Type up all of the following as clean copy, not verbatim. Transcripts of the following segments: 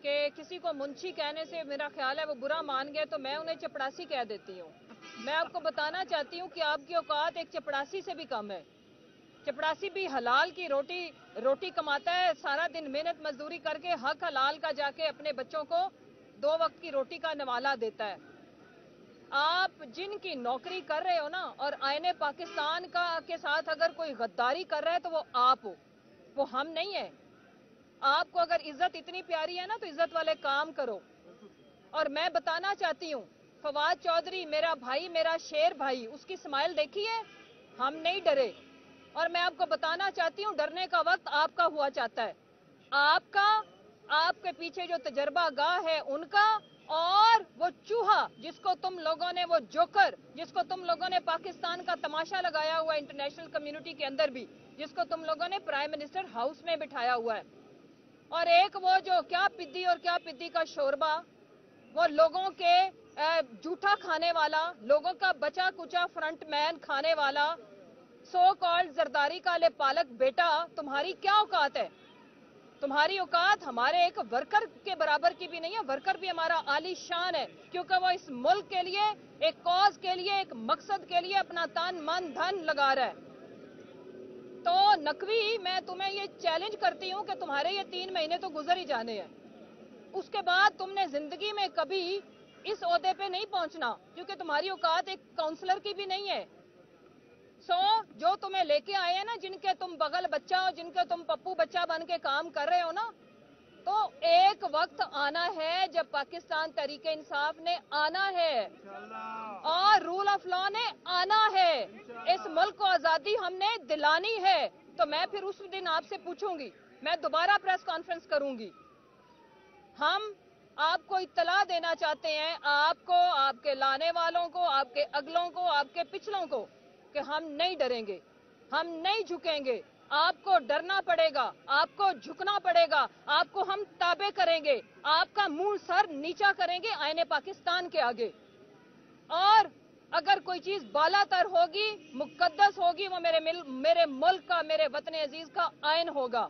کہ किसी को मुंशी कहने से मेरा ख्याल है वो बुरा मान गए तो मैं उन्हें चपड़ासी कह देती हूँ। मैं आपको बताना चाहती हूँ कि आपकी औकात एक चपड़ासी से भी कम है। चपड़ासी भी हलाल की रोटी कमाता है, सारा दिन मेहनत मजदूरी करके हक हलाल का जाके अपने बच्चों को 2 वक्त की रोटी का नवाला देता है। आप जिनकी नौकरी कर रहे हो ना, और आईने पाकिस्तान के साथ अगर कोई गद्दारी कर रहा है तो वो आप हो, वो हम नहीं है। आपको अगर इज्जत इतनी प्यारी है ना तो इज्जत वाले काम करो। और मैं बताना चाहती हूँ, फवाद चौधरी मेरा भाई, मेरा शेर भाई, उसकी स्माइल देखी है, हम नहीं डरे। और मैं आपको बताना चाहती हूँ, डरने का वक्त आपका हुआ चाहता है, आपका, आपके पीछे जो तजर्बा गाह है उनका, और वो चूहा जिसको तुम लोगों ने, वो जोकर जिसको तुम लोगों ने पाकिस्तान का तमाशा लगाया हुआ इंटरनेशनल कम्युनिटी के अंदर भी, जिसको तुम लोगों ने प्राइम मिनिस्टर हाउस में बिठाया हुआ है। और एक वो जो क्या पिद्दी और क्या पिद्दी का शोरबा, वो लोगों के जूठा खाने वाला, लोगों का बचा कुचा फ्रंटमैन खाने वाला, सो कॉल्ड जरदारी का ले पालक बेटा, तुम्हारी क्या औकात है? तुम्हारी औकात हमारे एक वर्कर के बराबर की भी नहीं है। वर्कर भी हमारा आली शान है, क्योंकि वो इस मुल्क के लिए, एक कॉज के लिए, एक मकसद के लिए अपना तन मन धन लगा रहा है। तो नकवी, मैं तुम्हें ये चैलेंज करती हूँ कि तुम्हारे ये 3 महीने तो गुजर ही जाने हैं, उसके बाद तुमने जिंदगी में कभी इस ओहदे पे नहीं पहुंचना, क्योंकि तुम्हारी औकात एक काउंसलर की भी नहीं है। जो तुम्हें लेके आए हैं ना, जिनके तुम बगल बच्चा और जिनके तुम पप्पू बच्चा बन के काम कर रहे हो ना, तो एक वक्त आना है जब पाकिस्तान तरीके इंसाफ ने आना है और रूल ऑफ लॉ ने आना है। इस मुल्क को आजादी हमने दिलानी है। तो मैं फिर उस दिन आपसे पूछूंगी, मैं दोबारा प्रेस कॉन्फ्रेंस करूंगी। हम आपको इत्तला देना चाहते हैं, आपको, आपके लाने वालों को, आपके अगलों को, आपके पिछलों को, कि हम नहीं डरेंगे, हम नहीं झुकेंगे। आपको डरना पड़ेगा, आपको झुकना पड़ेगा, आपको हम ताबे करेंगे, आपका मुंह सर नीचा करेंगे आईने पाकिस्तान के आगे। और अगर कोई चीज बालातर होगी, मुकद्दस होगी, वो मेरे मुल्क का, मेरे वतन अजीज का आइन होगा।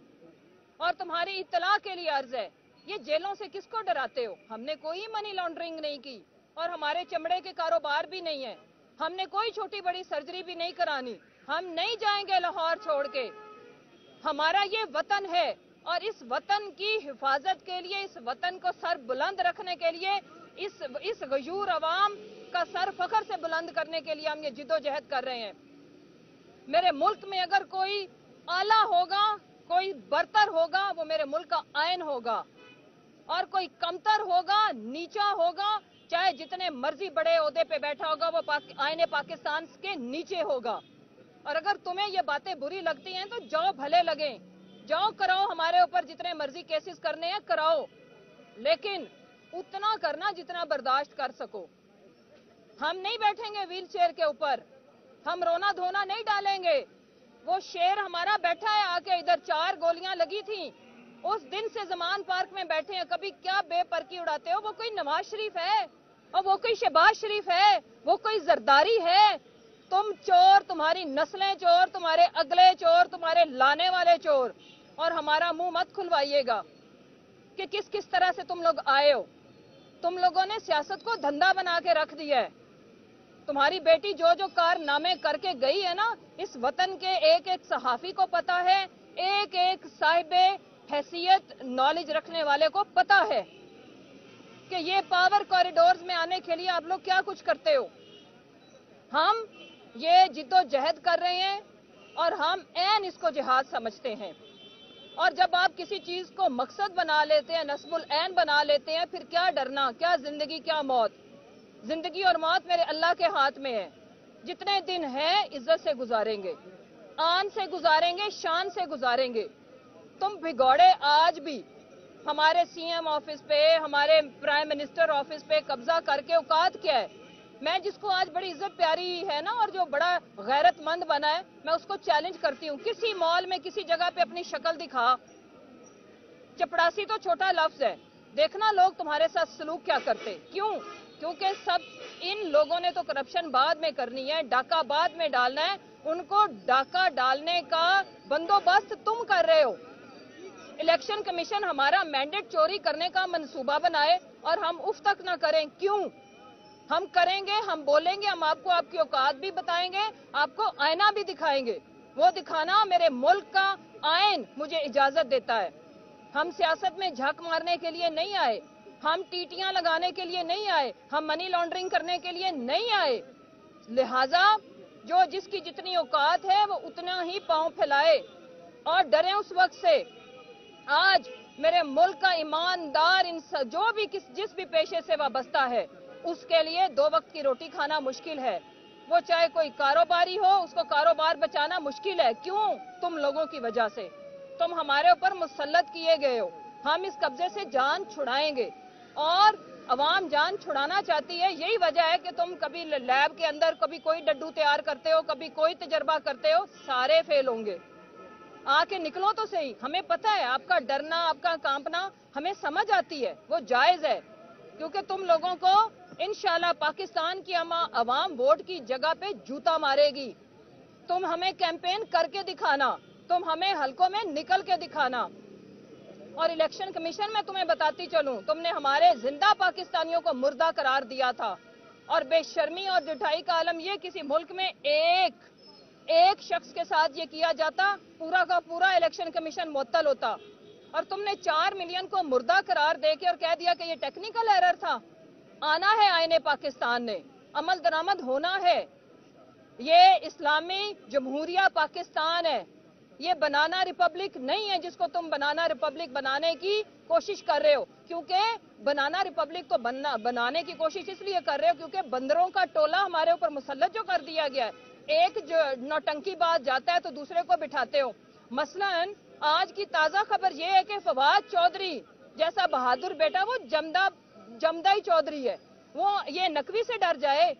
और तुम्हारी इत्तला के लिए अर्ज है, ये जेलों से किसको डराते हो? हमने कोई मनी लॉन्ड्रिंग नहीं की, और हमारे चमड़े के कारोबार भी नहीं है, हमने कोई छोटी बड़ी सर्जरी भी नहीं करानी। हम नहीं जाएंगे लाहौर छोड़ के। हमारा ये वतन है, और इस वतन की हिफाजत के लिए, इस वतन को सर बुलंद रखने के लिए, इस गयूर अवाम का सर फखर से बुलंद करने के लिए हम ये जिद्दोजहद कर रहे हैं। मेरे मुल्क में अगर कोई आला होगा, कोई बरतर होगा, वो मेरे मुल्क का आइन होगा। और कोई कमतर होगा, नीचा होगा, चाहे जितने मर्जी बड़े ओहदे पे बैठा होगा, वो आईने पाकिस्तान के नीचे होगा। और अगर तुम्हें ये बातें बुरी लगती हैं तो जाओ, भले लगे, जाओ कराओ, हमारे ऊपर जितने मर्जी केसेस करने हैं कराओ, लेकिन उतना करना जितना बर्दाश्त कर सको। हम नहीं बैठेंगे व्हील चेयर के ऊपर, हम रोना धोना नहीं डालेंगे। वो शेर हमारा बैठा है आके, इधर 4 गोलियां लगी थी, उस दिन से जमान पार्क में बैठे हैं। कभी क्या बेपरकी उड़ाते हो? वो कोई नवाज शरीफ है, और वो कोई शहबाज शरीफ है, वो कोई जरदारी है? तुम चोर, तुम्हारी नस्लें चोर, तुम्हारे अगले चोर, तुम्हारे लाने वाले चोर। और हमारा मुंह मत खुलवाइएगा कि किस किस तरह से तुम लोग आए हो। तुम लोगों ने सियासत को धंधा बना के रख दिया है। तुम्हारी बेटी जो जो कारनामे करके गई है ना, इस वतन के एक एक सहाफी को पता है, एक एक साहिबे हैसियत नॉलेज रखने वाले को पता है कि ये पावर कॉरिडोर्स में आने के लिए आप लोग क्या कुछ करते हो। हम ये जिद्दोजहद कर रहे हैं, और हम ऐन इसको जिहाद समझते हैं। और जब आप किसी चीज को मकसद बना लेते हैं, नस्बुल ऐन बना लेते हैं, फिर क्या डरना, क्या जिंदगी, क्या मौत। जिंदगी और मौत मेरे अल्लाह के हाथ में है। जितने दिन है इज्जत से गुजारेंगे, आन से गुजारेंगे, शान से गुजारेंगे। तुम भिगौड़े आज भी हमारे सीएम ऑफिस पे, हमारे प्राइम मिनिस्टर ऑफिस पे कब्जा करके औकात क्या है? मैं जिसको आज बड़ी इज्जत प्यारी है ना, और जो बड़ा गैरतमंद बना है, मैं उसको चैलेंज करती हूँ, किसी मॉल में किसी जगह पे अपनी शक्ल दिखा। चपड़ासी तो छोटा लफ्ज है, देखना लोग तुम्हारे साथ सलूक क्या करते। क्यों? क्योंकि सब इन लोगों ने तो करप्शन बाद में करनी है, डाका बाद में डालना है। उनको डाका डालने का बंदोबस्त तुम कर रहे हो। इलेक्शन कमीशन हमारा मैंडेट चोरी करने का मंसूबा बनाए और हम उफ तक ना करें। क्यों? हम करेंगे, हम बोलेंगे, हम आपको आपकी औकात भी बताएंगे, आपको आईना भी दिखाएंगे। वो दिखाना मेरे मुल्क का आईन मुझे इजाजत देता है। हम सियासत में झक मारने के लिए नहीं आए, हम टीटियां लगाने के लिए नहीं आए, हम मनी लॉन्ड्रिंग करने के लिए नहीं आए। लिहाजा जो जिसकी जितनी औकात है वो उतना ही पांव फैलाए और डरे उस वक्त से। आज मेरे मुल्क का ईमानदार जो भी जिस भी पेशे से वाबस्ता है उसके लिए 2 वक्त की रोटी खाना मुश्किल है। वो चाहे कोई कारोबारी हो, उसको कारोबार बचाना मुश्किल है। क्यों? तुम लोगों की वजह से। तुम हमारे ऊपर मुसल्लत किए गए हो। हम इस कब्जे से जान छुड़ाएंगे और अवाम जान छुड़ाना चाहती है। यही वजह है कि तुम कभी लैब के अंदर कभी कोई डड्डू तैयार करते हो, कभी कोई तजर्बा करते हो, सारे फेल होंगे। आके निकलो तो सही। हमें पता है आपका डरना, आपका कांपना हमें समझ आती है, वो जायज है, क्योंकि तुम लोगों को इंशाल्लाह पाकिस्तान की अवाम वोट की जगह पे जूता मारेगी। तुम हमें कैंपेन करके दिखाना, तुम हमें हलकों में निकल के दिखाना। और इलेक्शन कमीशन में तुम्हें बताती चलूं, तुमने हमारे जिंदा पाकिस्तानियों को मुर्दा करार दिया था। और बेशर्मी और ढिठाई का आलम ये, किसी मुल्क में एक शख्स के साथ ये किया जाता, पूरा का पूरा इलेक्शन कमीशन मुअत्तल होता। और तुमने 4 मिलियन को मुर्दा करार देके और कह दिया कि ये टेक्निकल एरर था। आना है आईने पाकिस्तान ने, अमल दरामद होना है। ये इस्लामी जमहूरिया पाकिस्तान है, ये बनाना रिपब्लिक नहीं है जिसको तुम बनाना रिपब्लिक बनाने की कोशिश कर रहे हो। क्योंकि बनाना रिपब्लिक तो बनाने की कोशिश इसलिए कर रहे हो क्योंकि बंदरों का टोला हमारे ऊपर मुसल्लत जो कर दिया गया है। एक जो नौटंकी बात जाता है तो दूसरे को बिठाते हो। मसलन आज की ताजा खबर ये है कि फवाद चौधरी जैसा बहादुर बेटा, वो जमदाई चौधरी है, वो ये नकवी से डर जाए,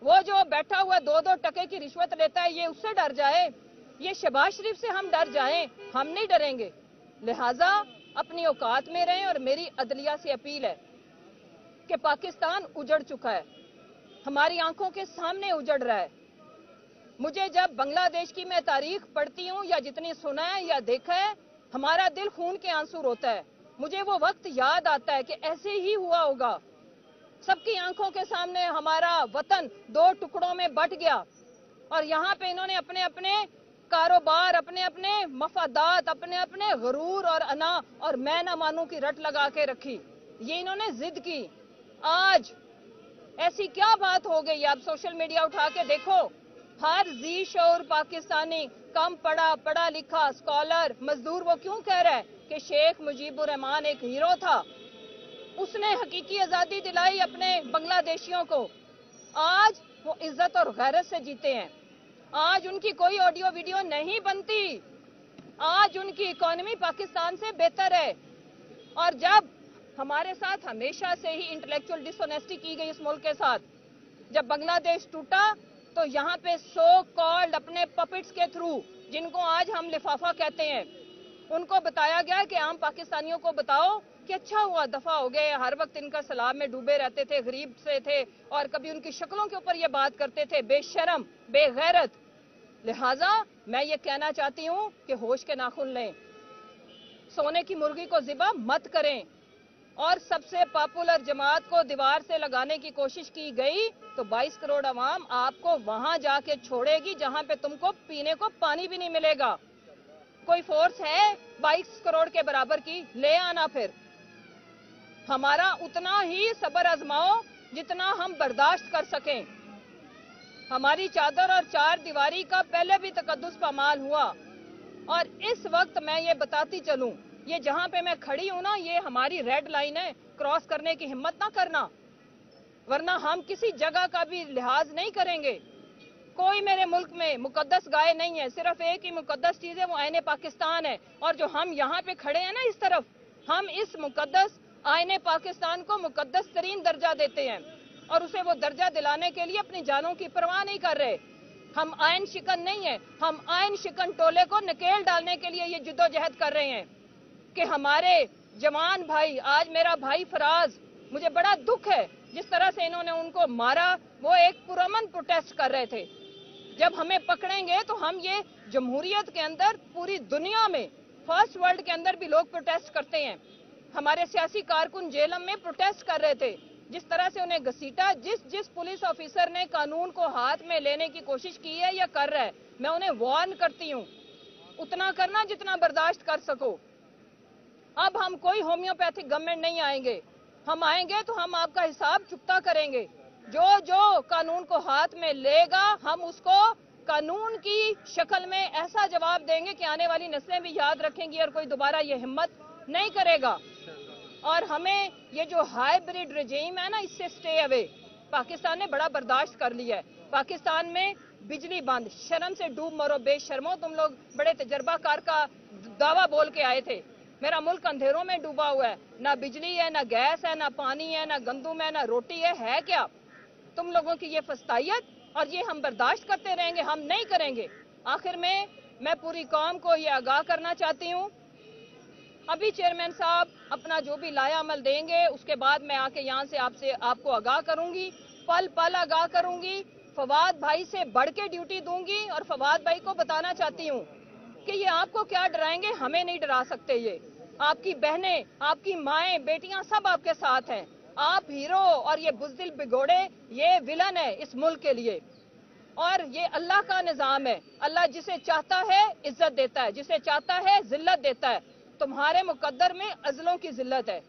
वो जो बैठा हुआ 2-2 टके की रिश्वत लेता है ये उससे डर जाए, ये शहबाज शरीफ से हम डर जाएं? हम नहीं डरेंगे। लिहाजा अपनी औकात में रहें। और मेरी अदलिया से अपील है कि पाकिस्तान उजड़ चुका है, हमारी आंखों के सामने उजड़ रहा है। मुझे जब बांग्लादेश की मैं तारीख पढ़ती हूँ या जितनी सुना है या देखा है, हमारा दिल खून के आंसू रोता है। मुझे वो वक्त याद आता है कि ऐसे ही हुआ होगा। सबकी आंखों के सामने हमारा वतन 2 टुकड़ों में बट गया और यहाँ पे इन्होंने अपने अपने कारोबार, अपने अपने मफादात, अपने अपने गरूर और अना और मैं ना मानू की रट लगा के रखी। ये इन्होंने जिद की। आज ऐसी क्या बात हो गई? आप सोशल मीडिया उठा के देखो, हर जी शौर पाकिस्तानी, कम पढ़ा लिखा स्कॉलर, मजदूर, वो क्यों कह रहा है कि शेख मुजीबुर रहमान एक हीरो था, उसने हकीकी आजादी दिलाई अपने बांग्लादेशियों को। आज वो इज्जत और गैरत से जीते हैं। आज उनकी कोई ऑडियो वीडियो नहीं बनती। आज उनकी इकोनॉमी पाकिस्तान से बेहतर है। और जब हमारे साथ हमेशा से ही इंटेलेक्चुअल डिसऑनेस्टी की गई इस मुल्क के साथ, जब बांग्लादेश टूटा तो यहाँ पे सो कॉल्ड अपने पपेट्स के थ्रू, जिनको आज हम लिफाफा कहते हैं, उनको बताया गया कि आम पाकिस्तानियों को बताओ कि अच्छा हुआ दफा हो गए, हर वक्त इनका सलाब में डूबे रहते थे, गरीब से थे और कभी उनकी शक्लों के ऊपर ये बात करते थे, बेशरम, बेगैरत। लिहाजा मैं ये कहना चाहती हूँ कि होश के नाखून लें, सोने की मुर्गी को ज़िबा मत करें। और सबसे पॉपुलर जमात को दीवार से लगाने की कोशिश की गई तो 22 करोड़ अवाम आपको वहां जाके छोड़ेगी जहां पे तुमको पीने को पानी भी नहीं मिलेगा। कोई फोर्स है 22 करोड़ के बराबर की? ले आना। फिर हमारा उतना ही सब्र आजमाओ जितना हम बर्दाश्त कर सकें। हमारी चादर और 4 दीवारी का पहले भी तकद्दुस पामाल हुआ। और इस वक्त मैं ये बताती चलूं, ये जहां पे मैं खड़ी हूं ना, ये हमारी रेड लाइन है, क्रॉस करने की हिम्मत ना करना, वरना हम किसी जगह का भी लिहाज नहीं करेंगे। कोई मेरे मुल्क में मुकद्दस गाय नहीं है, सिर्फ एक ही मुकद्दस चीज है, वो आईने पाकिस्तान है। और जो हम यहाँ पे खड़े हैं ना इस तरफ, हम इस मुकद्दस आईने पाकिस्तान को मुकद्दस तरीन दर्जा देते हैं और उसे वो दर्जा दिलाने के लिए अपनी जानों की परवाह नहीं कर रहे। हम आयन शिकन नहीं है, हम आयन शिकन टोले को नकेल डालने के लिए ये जिद्दोजहद कर रहे हैं कि हमारे जवान भाई, आज मेरा भाई फराज, मुझे बड़ा दुख है जिस तरह से इन्होंने उनको मारा। वो एक पुरअमन प्रोटेस्ट कर रहे थे। जब हमें पकड़ेंगे तो हम ये जमहूरियत के अंदर पूरी दुनिया में फर्स्ट वर्ल्ड के अंदर भी लोग प्रोटेस्ट करते हैं। हमारे सियासी कारकुन जेलम में प्रोटेस्ट कर रहे थे। जिस तरह से उन्हें घसीटा, जिस पुलिस ऑफिसर ने कानून को हाथ में लेने की कोशिश की है या कर रहा है, मैं उन्हें वार्न करती हूं, उतना करना जितना बर्दाश्त कर सको। अब हम कोई होम्योपैथिक गवर्नमेंट नहीं आएंगे। हम आएंगे तो हम आपका हिसाब चुकता करेंगे। जो जो कानून को हाथ में लेगा, हम उसको कानून की शक्ल में ऐसा जवाब देंगे कि आने वाली नस्लें भी याद रखेंगी और कोई दोबारा ये हिम्मत नहीं करेगा। और हमें ये जो हाइब्रिड रेजीम है ना, इससे स्टे अवे। पाकिस्तान ने बड़ा बर्दाश्त कर लिया है। पाकिस्तान में बिजली बंद, शर्म से डूब मरो बेशर्मो। तुम लोग बड़े तजर्बाकार का दावा बोल के आए थे। मेरा मुल्क अंधेरों में डूबा हुआ है, ना बिजली है, ना गैस है, ना पानी है, ना गंदुम है, ना रोटी है क्या तुम लोगों की ये फस्तायत? और ये हम बर्दाश्त करते रहेंगे? हम नहीं करेंगे। आखिर में मैं पूरी कौम को ये आगाह करना चाहती हूँ, अभी चेयरमैन साहब अपना जो भी लाया अमल देंगे, उसके बाद मैं आके यहाँ से आपको आगाह करूंगी, पल पल आगाह करूंगी। फवाद भाई से बढ़ के ड्यूटी दूंगी और फवाद भाई को बताना चाहती हूँ कि ये आपको क्या डराएंगे, हमें नहीं डरा सकते। ये आपकी बहनें, आपकी माएं, बेटियां सब आपके साथ हैं। आप हीरो और ये बुज़दिल बिगोड़े ये विलन है इस मुल्क के लिए। और ये अल्लाह का निजाम है। अल्लाह जिसे चाहता है इज्जत देता है, जिसे चाहता है जिल्लत देता है। तुम्हारे मुकद्दर में अजलों की जिल्लत है।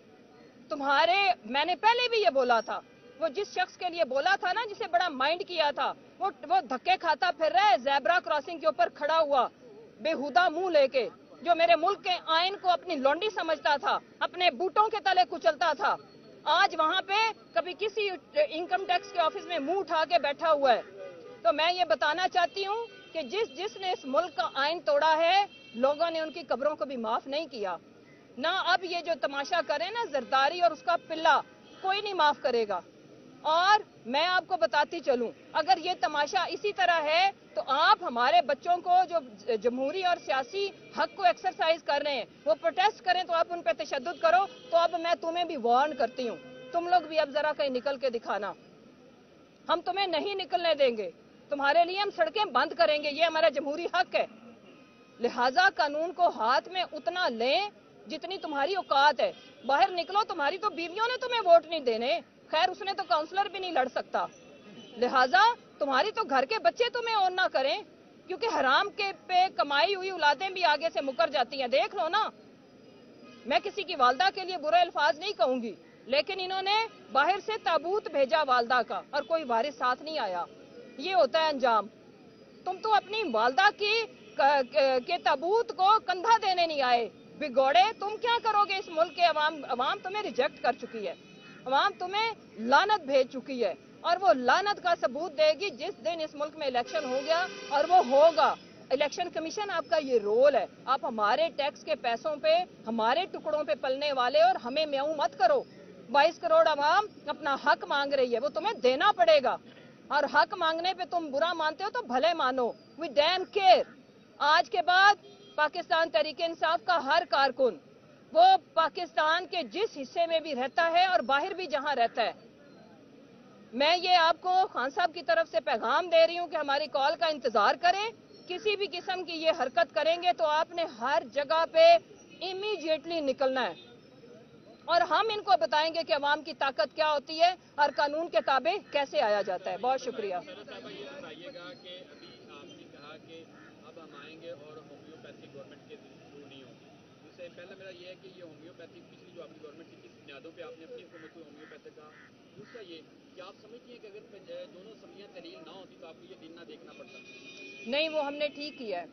मैंने पहले भी ये बोला था, वो जिस शख्स के लिए बोला था ना, जिसे बड़ा माइंड किया था, वो धक्के खाता फिर रहा है ज़ेब्रा क्रॉसिंग के ऊपर खड़ा हुआ बेहुदा मुंह लेके, जो मेरे मुल्क के आइन को अपनी लौंडी समझता था, अपने बूटों के तले कुचलता था। आज वहां पे कभी किसी इनकम टैक्स के ऑफिस में मुंह उठा के बैठा हुआ है। तो मैं ये बताना चाहती हूँ कि जिसने इस मुल्क का आइन तोड़ा है, लोगों ने उनकी कब्रों को भी माफ नहीं किया ना। अब ये जो तमाशा करें ना जरदारी और उसका पिल्ला, कोई नहीं माफ करेगा। और मैं आपको बताती चलूं, अगर ये तमाशा इसी तरह है तो आप हमारे बच्चों को जो जमहूरी और सियासी हक को एक्सरसाइज कर रहे हैं, वो प्रोटेस्ट करें तो आप उन पर तशद्दुद करो। तो अब मैं तुम्हें भी वार्न करती हूँ, तुम लोग भी अब जरा कहीं निकल के दिखाना। हम तुम्हें नहीं निकलने देंगे, तुम्हारे लिए हम सड़कें बंद करेंगे, ये हमारा जमहूरी हक है। लिहाजा कानून को हाथ में उतना लें जितनी तुम्हारी औकात है। बाहर निकलो, तुम्हारी तो बीवियों ने तुम्हें वोट नहीं देने, खैर उसने तो काउंसलर भी नहीं लड़ सकता। लिहाजा तुम्हारी तो घर के बच्चे तुम्हें ऑन ना करें, क्योंकि हराम के पे कमाई हुई औलादें भी आगे से मुकर जाती हैं। देख लो ना, मैं किसी की वालदा के लिए बुरे अल्फाज नहीं कहूंगी, लेकिन इन्होंने बाहर से ताबूत भेजा वालदा का और कोई वारिस साथ नहीं आया। ये होता है अंजाम। तुम तो अपनी वालदा के ताबूत को कंधा देने नहीं आए। बिगोड़े, तुम क्या करोगे इस मुल्क के अवाम तुम्हें रिजेक्ट कर चुकी है। अवाम तुम्हें लानत भेज चुकी है और वो लानत का सबूत देगी जिस दिन इस मुल्क में इलेक्शन हो गया, और वो होगा। इलेक्शन कमीशन आपका ये रोल है। आप हमारे टैक्स के पैसों पे, हमारे टुकड़ों पे पलने वाले, और हमें म्याऊं मत करो। 22 करोड़ अवाम अपना हक मांग रही है, वो तुम्हें देना पड़ेगा। और हक मांगने पे तुम बुरा मानते हो तो भले मानो, वी डैम केयर। आज के बाद पाकिस्तान तहरीक इंसाफ का हर कारकुन, वो पाकिस्तान के जिस हिस्से में भी रहता है और बाहर भी जहां रहता है, मैं ये आपको खान साहब की तरफ से पैगाम दे रही हूं कि हमारी कॉल का इंतजार करें। किसी भी किस्म की ये हरकत करेंगे तो आपने हर जगह पे इमीडिएटली निकलना है, और हम इनको बताएंगे कि अवाम की ताकत क्या होती है और कानून के ताबे कैसे आया जाता है। बहुत शुक्रिया। पहला मेरा ये है कि ये होम्योपैथी पिछली जो आपकी गवर्नमेंट थी, किस बुनियादों पे आपने अपनी हुकूमत को होम्योपैथी का। दूसरा ये कि आप समझती हैं कि अगर दोनों असम्बलियाँ तहलील ना होती तो आपको ये दिन ना देखना पड़ता? नहीं, वो हमने ठीक किया है।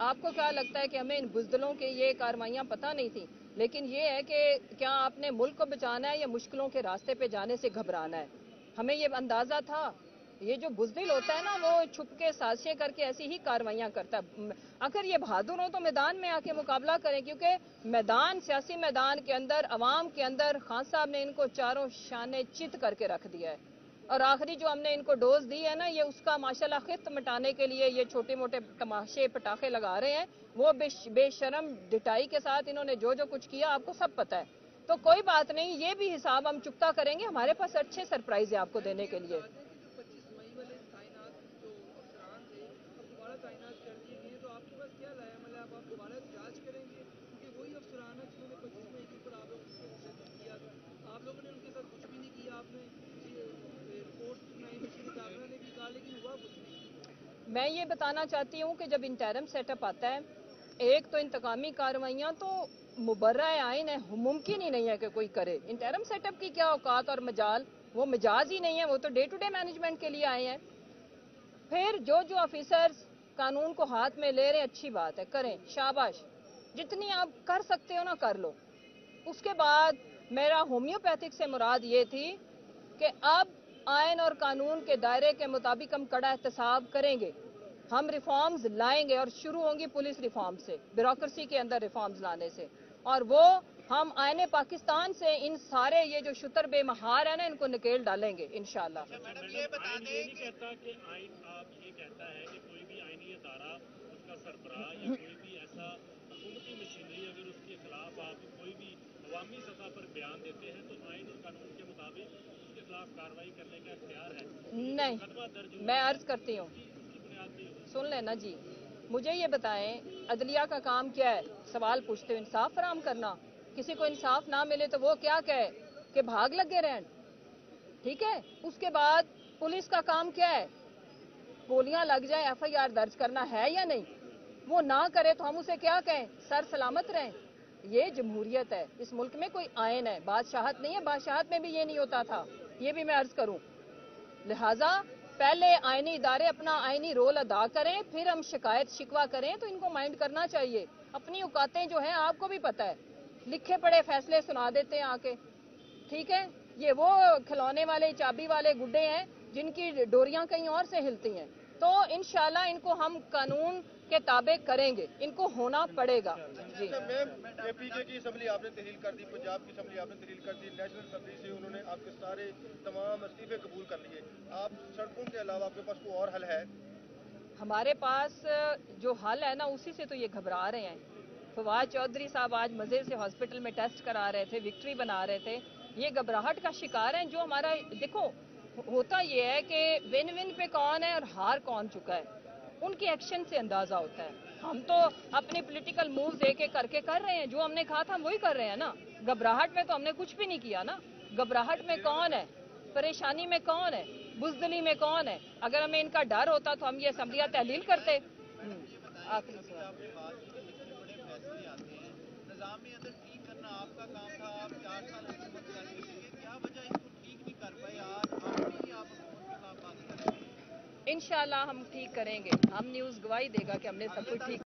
आपको क्या लगता है कि हमें इन बुज़दिलों के ये कार्रवाइयाँ पता नहीं थी? लेकिन ये है कि क्या आपने मुल्क को बचाना है या मुश्किलों के रास्ते पे जाने से घबराना है? हमें ये अंदाज़ा था। ये जो बुज़दिल होता है ना, वो छुप के साजिशें करके ऐसी ही कार्रवाइयाँ करता है। अगर ये बहादुर हो तो मैदान में आके मुकाबला करें, क्योंकि मैदान, सियासी मैदान के अंदर, अवाम के अंदर खान साहब ने इनको चारों शाने चित करके रख दिया है। और आखिरी जो हमने इनको डोज दी है ना, ये उसका माशाल्लाह खिस्त मिटाने के लिए ये छोटे मोटे तमाशे पटाखे लगा रहे हैं। वो बेशरम डिटाई के साथ इन्होंने जो जो कुछ किया आपको सब पता है। तो कोई बात नहीं, ये भी हिसाब हम चुकता करेंगे। हमारे पास अच्छे सरप्राइज है आपको देने के लिए। मैं ये बताना चाहती हूँ कि जब इंटरम सेटअप आता है, एक तो इंतकामी कार्रवाइयाँ तो मुबर्रा आइन है, मुमकिन ही नहीं है कि कोई करे। इंटरम सेटअप की क्या औकात और मजाल, वो मिजाज ही नहीं है, वो तो डे टू डे मैनेजमेंट के लिए आए हैं। फिर जो ऑफिसर्स कानून को हाथ में ले रहे हैं, अच्छी बात है, करें, शाबाश, जितनी आप कर सकते हो ना कर लो। उसके बाद मेरा होम्योपैथिक से मुराद ये थी कि अब आयन और कानून के दायरे के मुताबिक हम कड़ा एहतसाब करेंगे, हम रिफॉर्म्स लाएंगे, और शुरू होंगी पुलिस रिफॉर्म से, ब्यूरोक्रेसी के अंदर रिफॉर्म्स लाने से, और वो हम आयने पाकिस्तान से इन सारे ये जो शुतर बेमहार है ना, इनको निकेल डालेंगे इंशाल्लाह। मैडम ये बता दें, ये नहीं कहता कि आइन, आप ये कहता है कि कोई भी आईनी अदारा, उसका सरबराह या कोई भी ऐसा हुकूमती मशीनरी अगर उसके खिलाफ आप कोई भी अवामी सतह पर बयान देते हैं तो आइन और कानून के मुताबिक उसके खिलाफ कार्रवाई करने का इख्तियार है? नहीं, मैं अर्ज करती हूँ, सुन लेना जी, मुझे ये बताएं, अदलिया का काम क्या है? सवाल पूछते हो, इंसाफ फराम करना। किसी को इंसाफ ना मिले तो वो क्या कहे कि भाग लगे रहें, ठीक है? उसके बाद पुलिस का काम क्या है? गोलियां लग जाए, FIR दर्ज करना है या नहीं? वो ना करे तो हम उसे क्या कहें? सर सलामत रहें। ये जमहूरियत है, इस मुल्क में कोई आयन है, बादशाहत नहीं है। बादशाहत में भी ये नहीं होता था, ये भी मैं अर्ज करूं। लिहाजा पहले आईनी इदारे अपना आईनी रोल अदा करें, फिर हम शिकायत शिकवा करें, तो इनको माइंड करना चाहिए। अपनी औकातें जो हैं आपको भी पता है, लिखे पड़े फैसले सुना देते हैं आके, ठीक है? ये वो खिलौने वाले चाबी वाले गुड्डे हैं जिनकी डोरियां कहीं और से हिलती हैं। तो इंशाल्लाह इनको हम कानून के ताबे करेंगे, इनको होना पड़ेगा जी। APK की असम्बली आपने तहलील कर दी, पंजाब की असम्बली आपने तहलील कर दी, नेशनल असम्बली से उन्होंने आपके सारे तमाम इस्तीफे कबूल कर लिए। आप सड़कों के अलावा आपके पास कोई और हल है? हमारे पास जो हल है ना, उसी से तो ये घबरा रहे हैं। फवाद चौधरी साहब आज मजे से हॉस्पिटल में टेस्ट करा रहे थे, विक्ट्री बना रहे थे, ये घबराहट का शिकार हैं। जो हमारा देखो होता ये है कि विन विन पे कौन है और हार कौन चुका है, उनके एक्शन से अंदाजा होता है। हम तो अपनी पॉलिटिकल मूव्स एक एक करके कर रहे हैं, जो हमने कहा था हम वही कर रहे हैं ना। घबराहट में तो हमने कुछ भी नहीं किया ना। घबराहट में कौन है, परेशानी में कौन है, बुजदली में कौन है? अगर हमें इनका डर होता तो हम ये असम्बलियां तहलील करते। आखिरी सवाल, ठीक करना आपका काम था, आप 4 साल हुकूमत कर रहे थे, क्या वजह इसको ठीक नहीं कर पाए? आज आप भी आप हुकूमत के खिलाफ बात करेंगे? इंशाल्लाह हम ठीक करेंगे। हम न्यूज़ गवाही देगा कि हमने सब कुछ ठीक